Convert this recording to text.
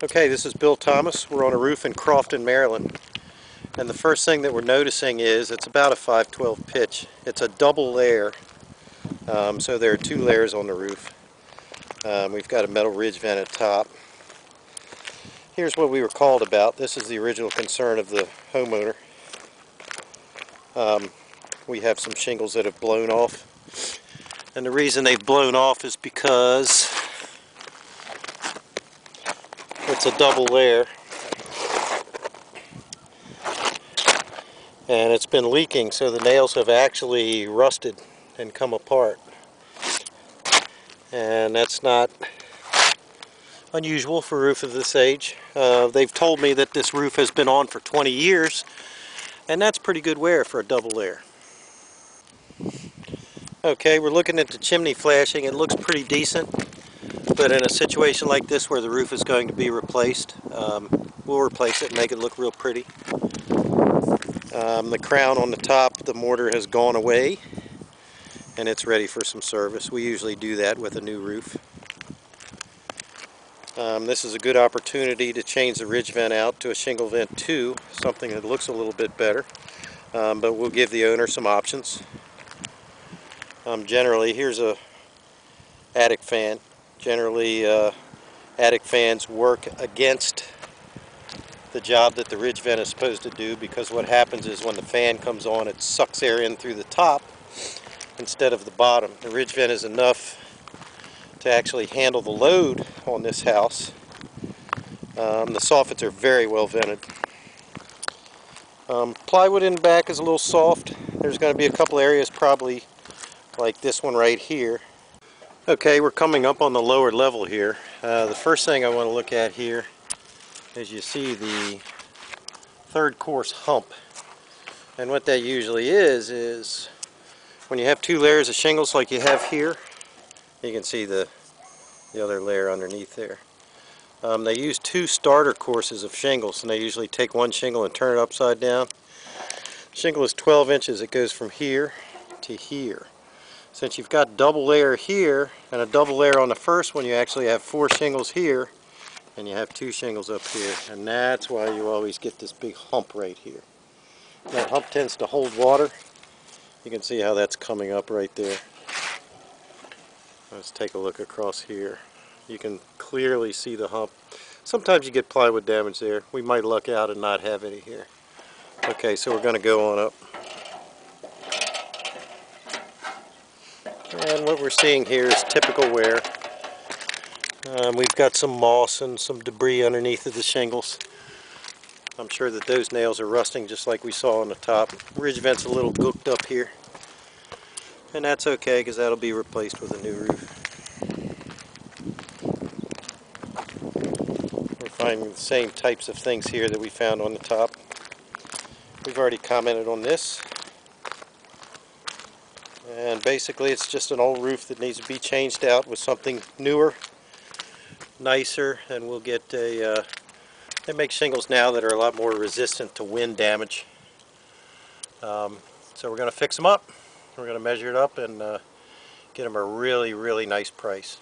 Okay, this is Bill Thomas. We're on a roof in Crofton, Maryland. And the first thing that we're noticing is it's about a 512 pitch. It's a double layer, so there are two layers on the roof. We've got a metal ridge vent at top. Here's what we were called about. This is the original concern of the homeowner. We have some shingles that have blown off. And the reason they've blown off is because it's a double layer and it's been leaking, so the nails have actually rusted and come apart, and that's not unusual for a roof of this age. They've told me that this roof has been on for 20 years, and that's pretty good wear for a double layer. Okay, we're looking at the chimney flashing. It looks pretty decent. But in a situation like this where the roof is going to be replaced, we'll replace it and make it look real pretty. The crown on the top, the mortar has gone away and it's ready for some service. We usually do that with a new roof. This is a good opportunity to change the ridge vent out to a shingle vent 2, something that looks a little bit better, but we'll give the owner some options. Generally, here's a attic fan. Generally, attic fans work against the job that the ridge vent is supposed to do, because what happens is when the fan comes on, it sucks air in through the top instead of the bottom. The ridge vent is enough to actually handle the load on this house. The soffits are very well vented. Plywood in the back is a little soft. There's going to be a couple areas probably like this one right here. Okay, we're coming up on the lower level here. The first thing I want to look at here is you see the third course hump. And what that usually is when you have two layers of shingles like you have here, you can see the other layer underneath there. They use two starter courses of shingles, and they usually take one shingle and turn it upside down. The shingle is 12 inches. It goes from here to here. Since you've got double layer here and a double layer on the first one, you actually have 4 shingles here and you have 2 shingles up here, and that's why you always get this big hump right here. That hump tends to hold water. You can see how that's coming up right there. Let's take a look across here. You can clearly see the hump. Sometimes you get plywood damage there. We might luck out and not have any here. Okay, so we're going to go on up. And what we're seeing here is typical wear. We've got some moss and some debris underneath of the shingles. I'm sure that those nails are rusting just like we saw on the top. Ridge vent's a little gooked up here. And that's okay, because that'll be replaced with a new roof. We're finding the same types of things here that we found on the top. We've already commented on this. And basically it's just an old roof that needs to be changed out with something newer, nicer, and we'll get a, they make shingles now that are a lot more resistant to wind damage. So we're going to fix them up, we're going to measure it up and get them a really, really nice price.